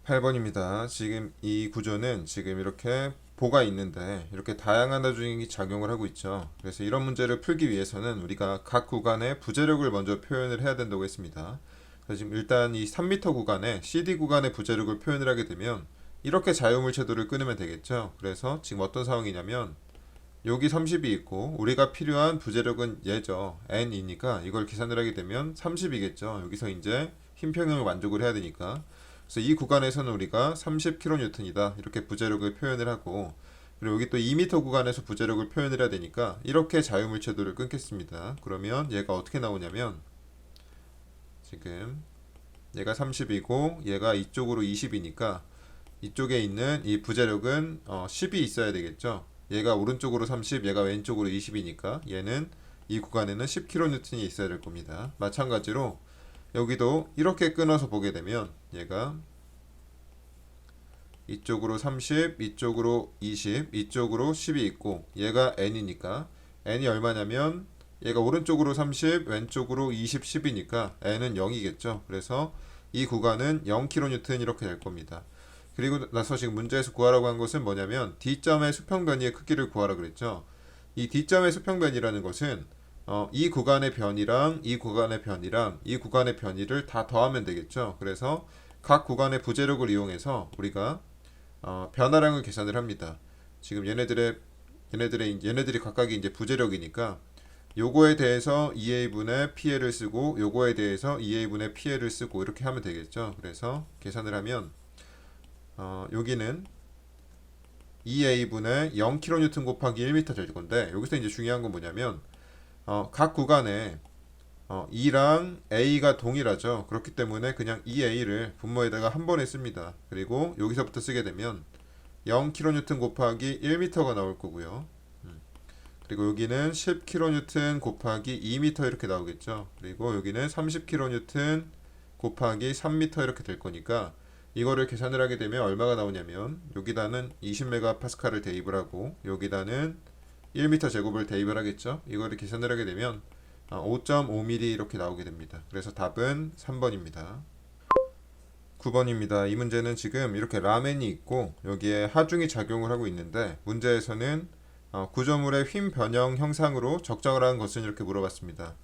8번입니다. 지금 이 구조는 지금 이렇게 보가 있는데 이렇게 다양한 나중이 작용을 하고 있죠. 그래서 이런 문제를 풀기 위해서는 우리가 각 구간의 부재력을 먼저 표현을 해야 된다고 했습니다. 그래서 지금 일단 이 3m 구간에 CD 구간의 부재력을 표현을 하게 되면 이렇게 자유물체도를 끊으면 되겠죠. 그래서 지금 어떤 상황이냐면 여기 30이 있고 우리가 필요한 부재력은 얘죠. n이니까 이걸 계산을 하게 되면 30이겠죠. 여기서 이제 힘 평형을 만족을 해야 되니까. 그래서 이 구간에서는 우리가 30kN이다 이렇게 부재력을 표현을 하고, 그리고 여기 또 2m 구간에서 부재력을 표현을 해야 되니까 이렇게 자유물체도를 끊겠습니다. 그러면 얘가 어떻게 나오냐면 지금 얘가 30이고 얘가 이쪽으로 20이니까 이쪽에 있는 이 부재력은 10이 있어야 되겠죠. 얘가 오른쪽으로 30, 얘가 왼쪽으로 20이니까 얘는 이 구간에는 10kN이 있어야 될 겁니다. 마찬가지로 여기도 이렇게 끊어서 보게 되면 얘가 이쪽으로 30, 이쪽으로 20, 이쪽으로 10이 있고 얘가 n이니까 n이 얼마냐면 얘가 오른쪽으로 30, 왼쪽으로 20, 10이니까 n은 0이겠죠. 그래서 이 구간은 0kN 이렇게 될 겁니다. 그리고 나서 지금 문제에서 구하라고 한 것은 뭐냐면 D점의 수평 변이의 크기를 구하라 그랬죠. 이 D점의 수평 변이라는 것은 이 구간의 변이랑 이 구간의 변이랑 이 구간의 변이를 다 더하면 되겠죠. 그래서 각 구간의 부재력을 이용해서 우리가 변화량을 계산을 합니다. 지금 얘네들이 각각이 이제 부재력이니까 요거에 대해서 2a분의 pL을 쓰고 요거에 대해서 2a분의 pL을 쓰고 이렇게 하면 되겠죠. 그래서 계산을 하면 여기는 2a분의 0kN 곱하기 1m 될 건데, 여기서 이제 중요한 건 뭐냐면 각 구간에 E랑 A가 동일하죠. 그렇기 때문에 그냥 2A를 분모에다가 한 번에 씁니다. 그리고 여기서부터 쓰게 되면 0kN 곱하기 1m가 나올 거고요. 그리고 여기는 10kN 곱하기 2m 이렇게 나오겠죠. 그리고 여기는 30kN 곱하기 3m 이렇게 될 거니까 이거를 계산을 하게 되면 얼마가 나오냐면 여기다는 20MPa를 대입을 하고 여기다는 1m 제곱을 대입을 하겠죠. 이거를 계산을 하게 되면 5.5mm 이렇게 나오게 됩니다. 그래서 답은 3번입니다. 9번입니다. 이 문제는 지금 이렇게 라멘이 있고 여기에 하중이 작용을 하고 있는데, 문제에서는 구조물의 휨 변형 형상으로 적정을 하는 것은 이렇게 물어봤습니다.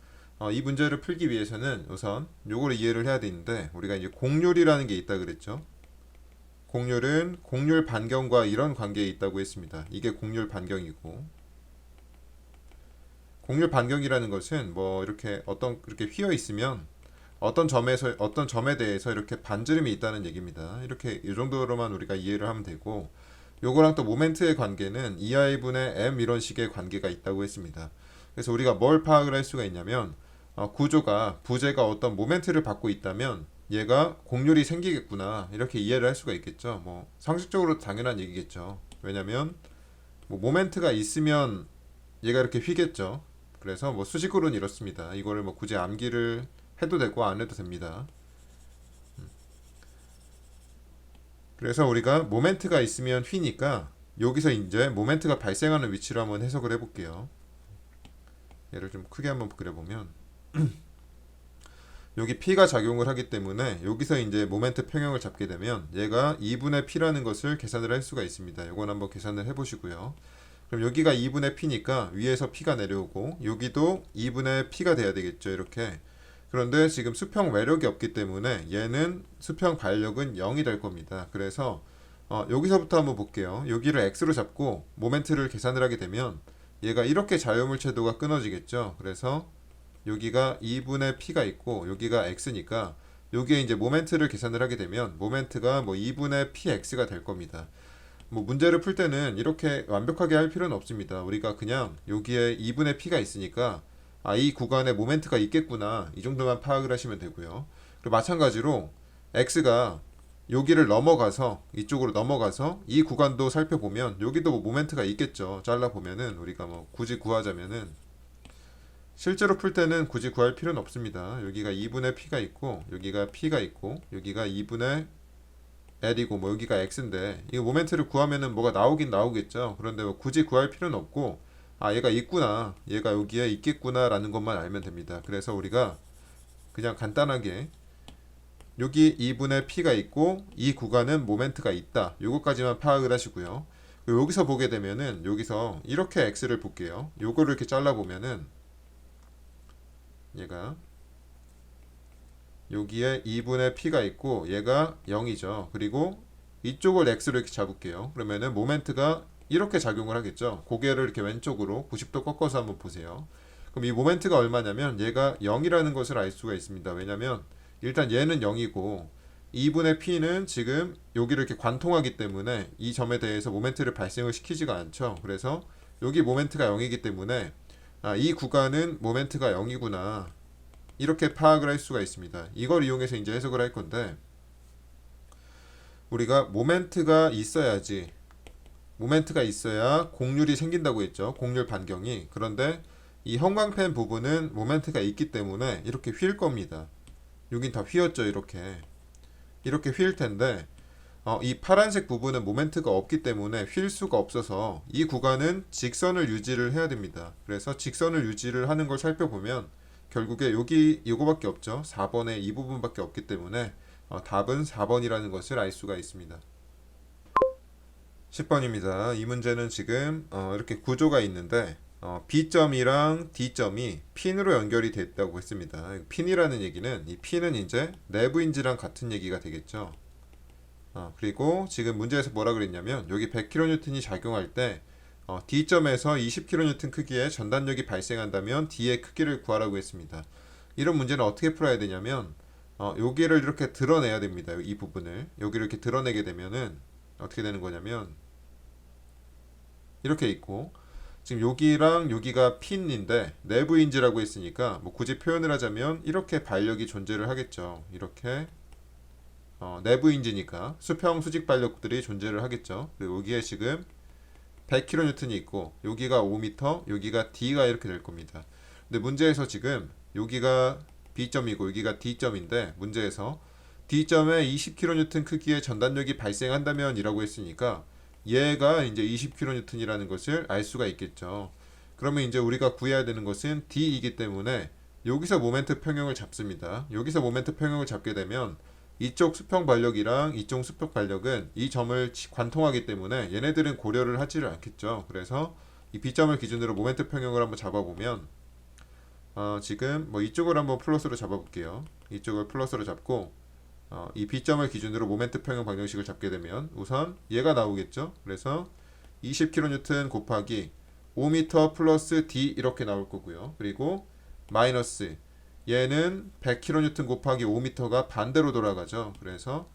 이 문제를 풀기 위해서는 우선 요거를 이해를 해야 되는데, 우리가 이제 곡률이라는 게 있다 그랬죠. 곡률은 곡률 반경과 이런 관계에 있다고 했습니다. 이게 곡률 반경이고, 곡률 반경이라는 것은 뭐 이렇게 이렇게 휘어 있으면 어떤 점에 대해서 이렇게 반지름이 있다는 얘기입니다. 이렇게 이 정도로만 우리가 이해를 하면 되고, 요거랑 또 모멘트의 관계는 2I분의 M 이런 식의 관계가 있다고 했습니다. 그래서 우리가 뭘 파악을 할 수가 있냐면 구조가 부재가 어떤 모멘트를 받고 있다면 얘가 곡률이 생기겠구나 이렇게 이해를 할 수가 있겠죠. 뭐 상식적으로 당연한 얘기겠죠. 왜냐면 뭐 모멘트가 있으면 얘가 이렇게 휘겠죠. 그래서 뭐 수식으로는 이렇습니다. 이거를 뭐 굳이 암기를 해도 되고 안 해도 됩니다. 그래서 우리가 모멘트가 있으면 휘니까 여기서 이제 모멘트가 발생하는 위치로 한번 해석을 해볼게요. 얘를 좀 크게 한번 그려보면 여기 P가 작용을 하기 때문에 여기서 이제 모멘트 평형을 잡게 되면 얘가 2분의 P라는 것을 계산을 할 수가 있습니다. 이건 한번 계산을 해보시고요. 그럼 여기가 2분의 P니까 위에서 P가 내려오고 여기도 2분의 P가 돼야 되겠죠. 이렇게. 그런데 지금 수평 외력이 없기 때문에 얘는 수평 반력은 0이 될 겁니다. 그래서 여기서부터 한번 볼게요. 여기를 x로 잡고 모멘트를 계산을 하게 되면 얘가 이렇게 자유물체도가 끊어지겠죠. 그래서 여기가 2분의 p가 있고 여기가 x니까 여기에 이제 모멘트를 계산을 하게 되면 모멘트가 뭐 2분의 px가 될 겁니다. 뭐 문제를 풀 때는 이렇게 완벽하게 할 필요는 없습니다. 우리가 그냥 여기에 2분의 p가 있으니까 이 구간에 모멘트가 있겠구나 이 정도만 파악을 하시면 되고요. 그리고 마찬가지로 x가 여기를 넘어가서 이쪽으로 넘어가서 이 구간도 살펴보면 여기도 뭐 모멘트가 있겠죠. 잘라보면은 우리가 뭐 굳이 구하자면은 실제로 풀 때는 굳이 구할 필요는 없습니다. 여기가 2분의 p가 있고 여기가 p가 있고 여기가 2분의 l이고 뭐 여기가 x인데 이 모멘트를 구하면은 뭐가 나오긴 나오겠죠. 그런데 뭐 굳이 구할 필요는 없고 얘가 있구나 얘가 여기에 있겠구나 라는 것만 알면 됩니다. 그래서 우리가 그냥 간단하게 여기 2분의 P가 있고 이 구간은 모멘트가 있다. 요거까지만 파악을 하시고요. 그리고 여기서 보게 되면은 여기서 이렇게 X를 볼게요. 요거를 이렇게 잘라보면은 얘가 여기에 2분의 P가 있고 얘가 0이죠. 그리고 이쪽을 X로 이렇게 잡을게요. 그러면은 모멘트가 이렇게 작용을 하겠죠. 고개를 이렇게 왼쪽으로 90도 꺾어서 한번 보세요. 그럼 이 모멘트가 얼마냐면 얘가 0이라는 것을 알 수가 있습니다. 왜냐면 일단 얘는 0이고 2분의 P는 지금 여기를 이렇게 관통하기 때문에 이 점에 대해서 모멘트를 발생을 시키지가 않죠. 그래서 여기 모멘트가 0이기 때문에 이 구간은 모멘트가 0이구나. 이렇게 파악을 할 수가 있습니다. 이걸 이용해서 이제 해석을 할 건데 우리가 모멘트가 있어야 곡률이 생긴다고 했죠. 곡률 반경이. 그런데 이 형광펜 부분은 모멘트가 있기 때문에 이렇게 휠 겁니다. 여긴 다 휘었죠. 이렇게 휠 텐데 이 파란색 부분은 모멘트가 없기 때문에 휠 수가 없어서 이 구간은 직선을 유지를 해야 됩니다. 그래서 직선을 유지를 하는 걸 살펴보면 결국에 여기 이거밖에 없죠. 4번에 이 부분밖에 없기 때문에 답은 4번이라는 것을 알 수가 있습니다. 10번입니다. 이 문제는 지금 이렇게 구조가 있는데 B점이랑 D점이 핀으로 연결이 됐다고 했습니다. 핀이라는 얘기는 이 핀은 이제 내부인지랑 같은 얘기가 되겠죠. 그리고 지금 문제에서 뭐라 그랬냐면 여기 100kN이 작용할 때 D점에서 20kN 크기의 전단력이 발생한다면 D의 크기를 구하라고 했습니다. 이런 문제는 어떻게 풀어야 되냐면 여기를 이렇게 드러내야 됩니다. 이 부분을 여기를 이렇게 드러내게 되면은 어떻게 되는 거냐면 이렇게 있고 지금 여기랑 여기가 핀인데 내부인지라고 했으니까 뭐 굳이 표현을 하자면 이렇게 발력이 존재를 하겠죠. 이렇게 내부인지니까 수평 수직 발력들이 존재를 하겠죠. 그리고 여기에 지금 100kN이 있고 여기가 5m, 여기가 D가 이렇게 될 겁니다. 근데 문제에서 지금 여기가 B점이고 여기가 D점인데 문제에서 D점에 20kN 크기의 전단력이 발생한다면 이라고 했으니까 얘가 이제 20kN이라는 것을 알 수가 있겠죠. 그러면 이제 우리가 구해야 되는 것은 D이기 때문에 여기서 모멘트 평형을 잡습니다. 여기서 모멘트 평형을 잡게 되면 이쪽 수평 발력이랑 이쪽 수평 발력은 이 점을 관통하기 때문에 얘네들은 고려를 하지를 않겠죠. 그래서 이 B점을 기준으로 모멘트 평형을 한번 잡아보면 지금 뭐 이쪽을 한번 플러스로 잡아볼게요. 이쪽을 플러스로 잡고 이 B점을 기준으로 모멘트 평형 방정식을 잡게 되면 우선 얘가 나오겠죠. 그래서 20kN 곱하기 5m 플러스 D 이렇게 나올 거고요. 그리고 마이너스 얘는 100kN 곱하기 5m가 반대로 돌아가죠. 그래서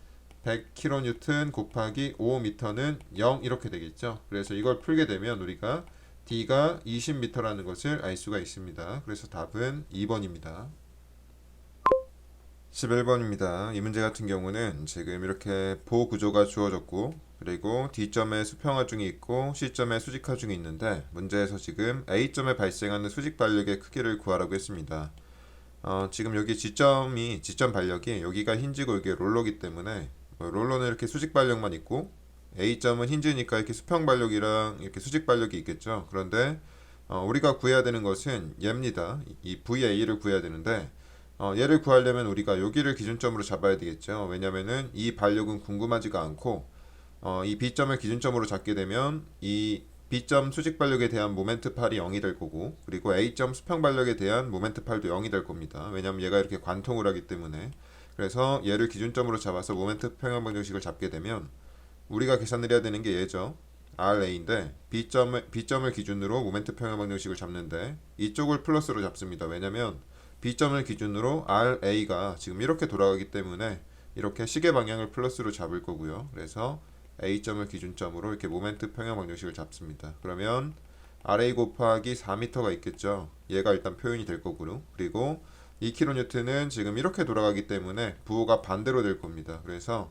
100kN 곱하기 5m는 0 이렇게 되겠죠. 그래서 이걸 풀게 되면 우리가 D가 20m라는 것을 알 수가 있습니다. 그래서 답은 2번입니다. 11번입니다. 이 문제 같은 경우는 지금 이렇게 보 구조가 주어졌고 그리고 D점에 수평하중이 있고 C점에 수직하중이 있는데 문제에서 지금 A점에 발생하는 수직 발력의 크기를 구하라고 했습니다. 지금 여기 지점 발력이 여기가 힌지고 여기 롤러기 때문에 롤러는 이렇게 수직 발력만 있고 A점은 힌지니까 이렇게 수평 발력이랑 이렇게 수직 발력이 있겠죠. 그런데 우리가 구해야 되는 것은 얘입니다. 이 VA를 구해야 되는데 얘를 구하려면 우리가 여기를 기준점으로 잡아야 되겠죠. 왜냐면은 이 발력은 궁금하지가 않고 이 B점을 기준점으로 잡게 되면 이 B점 수직 발력에 대한 모멘트 팔이 0이 될 거고 그리고 A점 수평 발력에 대한 모멘트 팔도 0이 될 겁니다. 왜냐면 얘가 이렇게 관통을 하기 때문에. 그래서 얘를 기준점으로 잡아서 모멘트 평형 방정식을 잡게 되면 우리가 계산을 해야 되는 게 얘죠. RA인데 B점을 기준으로 모멘트 평형 방정식을 잡는데 이쪽을 플러스로 잡습니다. 왜냐면 B점을 기준으로 RA가 지금 이렇게 돌아가기 때문에 이렇게 시계 방향을 플러스로 잡을 거고요. 그래서 A점을 기준점으로 이렇게 모멘트 평형 방정식을 잡습니다. 그러면 RA 곱하기 4m가 있겠죠. 얘가 일단 표현이 될 거고요. 그리고 2kN은 지금 이렇게 돌아가기 때문에 부호가 반대로 될 겁니다. 그래서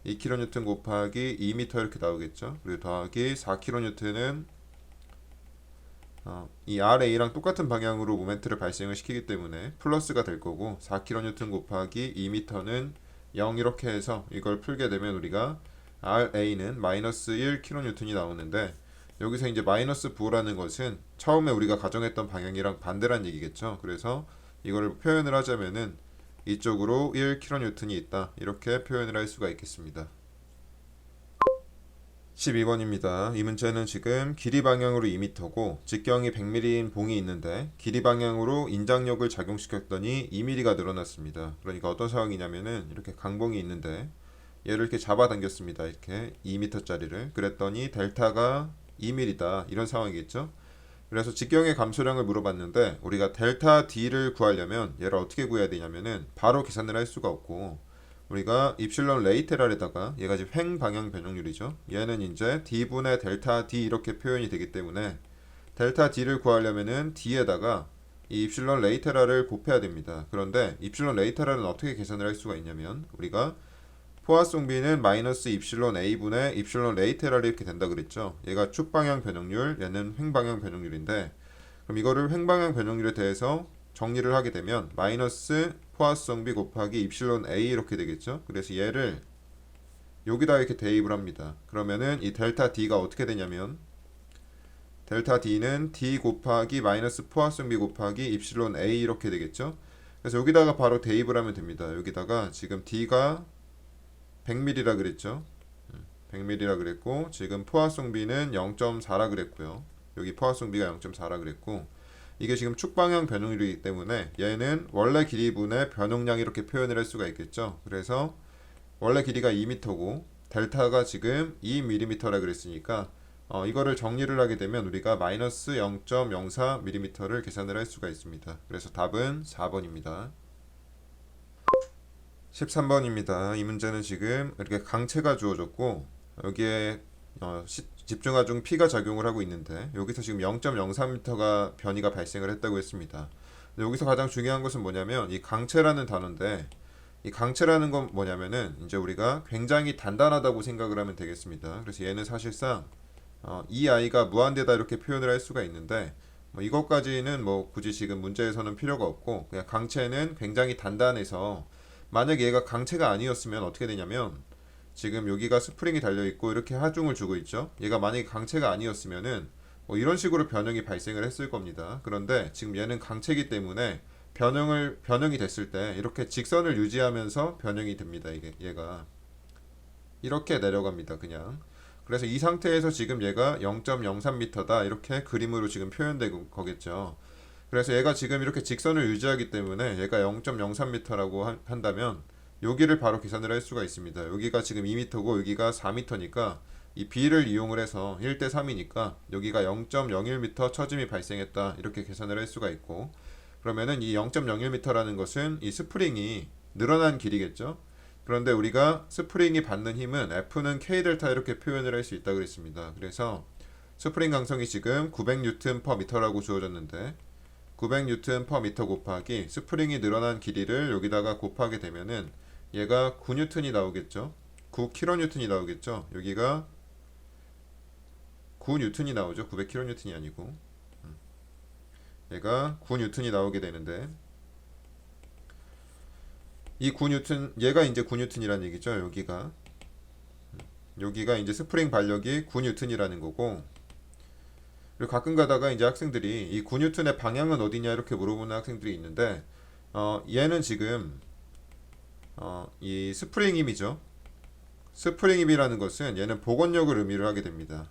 2kN 곱하기 2m 이렇게 나오겠죠. 그리고 더하기 4kN은 이 RA랑 똑같은 방향으로 모멘트를 발생을 시키기 때문에 플러스가 될 거고 4kN 곱하기 2m는 0 이렇게 해서 이걸 풀게 되면 우리가 RA는 마이너스 1kN이 나오는데 여기서 이제 마이너스 부호라는 것은 처음에 우리가 가정했던 방향이랑 반대란 얘기겠죠. 그래서 이거를 표현을 하자면은 이쪽으로 1kN이 있다. 이렇게 표현을 할 수가 있겠습니다. 12번입니다. 이 문제는 지금 길이 방향으로 2m고 직경이 100mm인 봉이 있는데 길이 방향으로 인장력을 작용시켰더니 2mm가 늘어났습니다. 그러니까 어떤 상황이냐면은 이렇게 강봉이 있는데 얘를 이렇게 잡아당겼습니다. 이렇게 2m짜리를. 그랬더니 델타가 2mm다. 이런 상황이겠죠. 그래서 직경의 감소량을 물어봤는데 우리가 델타 D를 구하려면 얘를 어떻게 구해야 되냐면은 바로 계산을 할 수가 없고 우리가 입실론 레이테랄에다가 얘가 지금 횡 방향 변형률이죠. 얘는 이제 D분의 델타 D 이렇게 표현이 되기 때문에 델타 D를 구하려면은 D에다가 이 입실론 레이테랄을 곱해야 됩니다. 그런데 입실론 레이테랄은 어떻게 계산을 할 수가 있냐면 우리가 포화송 B는 마이너스 입실론 A분의 입실론 레이테랄이 이렇게 된다 그랬죠. 얘가 축방향 변형률, 얘는 횡방향 변형률인데 그럼 이거를 횡방향 변형률에 대해서 정리를 하게 되면 마이너스 포화성 B 곱하기 입실론 A 이렇게 되겠죠. 그래서 얘를 여기다 이렇게 대입을 합니다. 그러면은 이 델타 D가 어떻게 되냐면 델타 D는 D 곱하기 마이너스 포화성 B 곱하기 입실론 A 이렇게 되겠죠. 그래서 여기다가 바로 대입을 하면 됩니다. 여기다가 지금 D가 100mm라 그랬죠. 100mm라 그랬고 지금 포화성 B는 0.4라 그랬고요. 여기 포화성 B가 0.4라 그랬고 이게 지금 축방향 변형률이기 때문에 얘는 원래 길이분의 변형량 이렇게 표현을 할 수가 있겠죠. 그래서 원래 길이가 2m고 델타가 지금 2mm라 그랬으니까 이거를 정리를 하게 되면 우리가 마이너스 0.04mm를 계산을 할 수가 있습니다. 그래서 답은 4번입니다. 13번입니다. 이 문제는 지금 이렇게 강체가 주어졌고 여기에 집중하중 P가 작용을 하고 있는데 여기서 지금 0.03m가 변이가 발생을 했다고 했습니다. 근데 여기서 가장 중요한 것은 뭐냐면 이 강체라는 단어인데 이 강체라는 건 뭐냐면은 이제 우리가 굉장히 단단하다고 생각을 하면 되겠습니다. 그래서 얘는 사실상 이 아이가 무한대다 이렇게 표현을 할 수가 있는데 뭐 이것까지는 뭐 굳이 지금 문제에서는 필요가 없고 그냥 강체는 굉장히 단단해서 만약 얘가 강체가 아니었으면 어떻게 되냐면 지금 여기가 스프링이 달려있고 이렇게 하중을 주고 있죠. 얘가 만약에 강체가 아니었으면은 뭐 이런 식으로 변형이 발생을 했을 겁니다. 그런데 지금 얘는 강체이기 때문에 변형이 됐을 때 이렇게 직선을 유지하면서 변형이 됩니다. 이게 얘가 이렇게 내려갑니다. 그냥. 그래서 이 상태에서 지금 얘가 0.03m다 이렇게 그림으로 지금 표현된 거겠죠. 그래서 얘가 지금 이렇게 직선을 유지하기 때문에 얘가 0.03m라고 한다면 여기를 바로 계산을 할 수가 있습니다. 여기가 지금 2m고 여기가 4m니까 이 B를 이용을 해서 1대 3이니까 여기가 0.01m 처짐이 발생했다 이렇게 계산을 할 수가 있고 그러면은 이 0.01m라는 것은 이 스프링이 늘어난 길이겠죠. 그런데 우리가 스프링이 받는 힘은 F는 K 델타 이렇게 표현을 할 수 있다 그랬습니다. 그래서 스프링 강성이 지금 900N per m라고 주어졌는데 900N per m 곱하기 스프링이 늘어난 길이를 여기다가 곱하게 되면은 얘가 9N이 나오겠죠. 9kN이 나오겠죠. 여기가 9N이 나오죠. 900kN이 아니고 얘가 9N이 나오게 되는데 이 9N 얘가 이제 9N이라는 얘기죠. 여기가 이제 스프링 발력이 9N이라는 거고 그리고 가끔 가다가 이제 학생들이 이 9N의 방향은 어디냐 이렇게 물어보는 학생들이 있는데 얘는 지금 이 스프링 힘이죠. 스프링 힘이라는 것은 얘는 복원력을 의미를 하게 됩니다.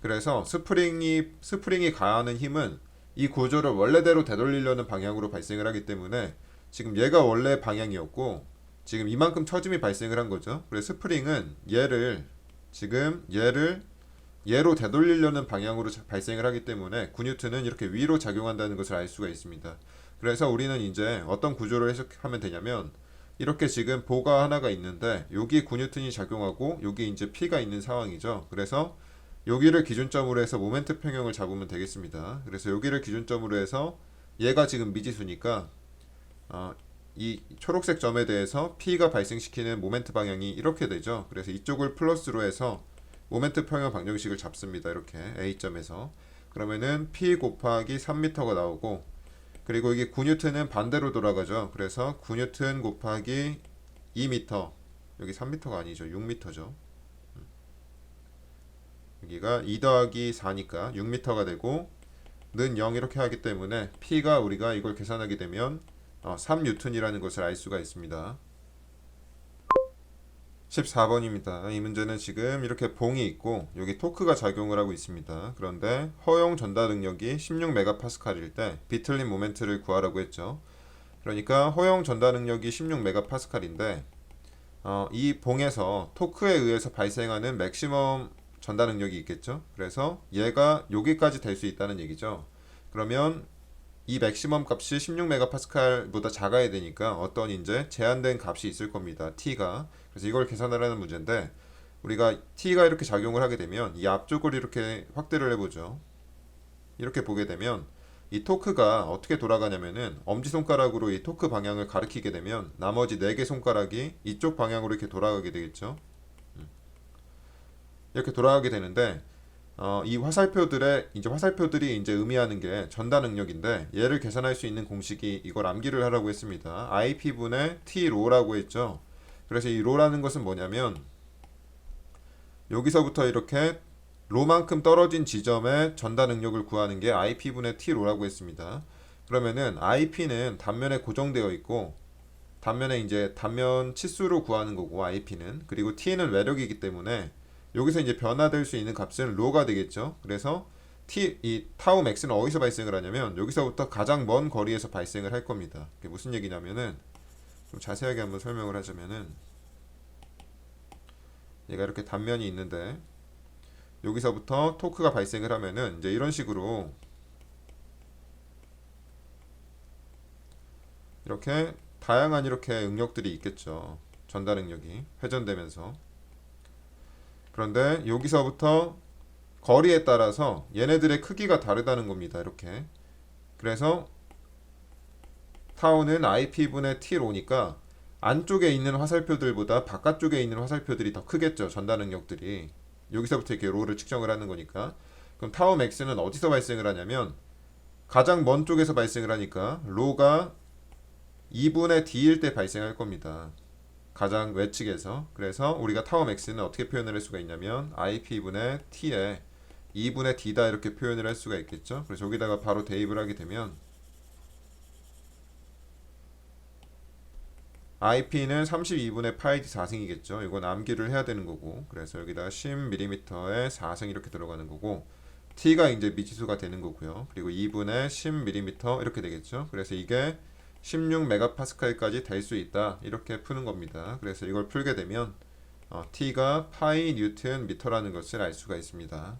그래서 스프링이 가하는 힘은 이 구조를 원래대로 되돌리려는 방향으로 발생을 하기 때문에 지금 얘가 원래 방향이었고 지금 이만큼 처짐이 발생을 한 거죠. 그래서 스프링은 얘로 되돌리려는 방향으로 발생을 하기 때문에 9N은 이렇게 위로 작용한다는 것을 알 수가 있습니다. 그래서 우리는 이제 어떤 구조를 해석하면 되냐면 이렇게 지금 보가 하나가 있는데 여기 9N이 작용하고 여기 이제 P가 있는 상황이죠. 그래서 여기를 기준점으로 해서 모멘트 평형을 잡으면 되겠습니다. 그래서 여기를 기준점으로 해서 얘가 지금 미지수니까 이 초록색 점에 대해서 P가 발생시키는 모멘트 방향이 이렇게 되죠. 그래서 이쪽을 플러스로 해서 모멘트 평형 방정식을 잡습니다. 이렇게 A점에서 그러면은 P 곱하기 3m가 나오고 그리고 이게 9N은 반대로 돌아가죠. 그래서 9N 곱하기 2m 여기 3m가 아니죠. 6m죠. 여기가 2 더하기 4니까 6m가 되고 는 0 이렇게 하기 때문에 P가 우리가 이걸 계산하게 되면 3뉴턴이라는 것을 알 수가 있습니다. 14번입니다. 이 문제는 지금 이렇게 봉이 있고 여기 토크가 작용을 하고 있습니다. 그런데 허용 전달 능력이 16메가파스칼일 때 비틀린 모멘트를 구하라고 했죠. 그러니까 허용 전달 능력이 16메가파스칼인데 이 봉에서 토크에 의해서 발생하는 맥시멈 전달 능력이 있겠죠. 그래서 얘가 여기까지 될 수 있다는 얘기죠. 그러면 이 맥시멈 값이 16메가파스칼보다 작아야 되니까 어떤 이제 제한된 값이 있을 겁니다. t가. 그래서 이걸 계산하라는 문제인데 우리가 t가 이렇게 작용을 하게 되면 이 앞쪽을 이렇게 확대를 해보죠. 이렇게 보게 되면 이 토크가 어떻게 돌아가냐면은 엄지손가락으로 이 토크 방향을 가리키게 되면 나머지 4개 손가락이 이쪽 방향으로 이렇게 돌아가게 되겠죠. 이렇게 돌아가게 되는데 이 화살표들이 이제 의미하는 게 전달 능력인데 얘를 계산할 수 있는 공식이 이걸 암기를 하라고 했습니다. IP분의 T로라고 했죠. 그래서 이 로라는 것은 뭐냐면 여기서부터 이렇게 로만큼 떨어진 지점의 전달 능력을 구하는 게 IP분의 T로라고 했습니다. 그러면은 IP는 단면에 고정되어 있고 단면에 이제 단면 치수로 구하는 거고 IP는 그리고 T는 외력이기 때문에 여기서 이제 변화될 수 있는 값은 로가 되겠죠. 그래서 이 타우 맥스는 어디서 발생을 하냐면 여기서부터 가장 먼 거리에서 발생을 할 겁니다. 그게 무슨 얘기냐면은 좀 자세하게 한번 설명을 하자면은 얘가 이렇게 단면이 있는데 여기서부터 토크가 발생을 하면은 이제 이런 식으로 이렇게 다양한 이렇게 응력들이 있겠죠. 전달 능력이 회전되면서 그런데 여기서부터 거리에 따라서 얘네들의 크기가 다르다는 겁니다. 이렇게 그래서 타우는 IP분의 T로니까 안쪽에 있는 화살표들보다 바깥쪽에 있는 화살표들이 더 크겠죠. 전달 능력들이 여기서부터 이렇게 로를 측정을 하는 거니까 그럼 타우 맥스는 어디서 발생을 하냐면 가장 먼 쪽에서 발생을 하니까 로가 2분의 D일 때 발생할 겁니다. 가장 외측에서. 그래서 우리가 타워 맥스는 어떻게 표현을 할 수가 있냐면 IP분의 T에 2분의 D다 이렇게 표현을 할 수가 있겠죠. 그래서 여기다가 바로 대입을 하게 되면 IP는 32분의 파이 D 4승이겠죠. 이건 암기를 해야 되는 거고 그래서 여기다가 10mm에 4승 이렇게 들어가는 거고 T가 이제 미지수가 되는 거고요. 그리고 2분의 10mm 이렇게 되겠죠. 그래서 이게 16메가파스칼까지 될 수 있다 이렇게 푸는 겁니다. 그래서 이걸 풀게 되면 T가 파이 뉴턴 미터라는 것을 알 수가 있습니다.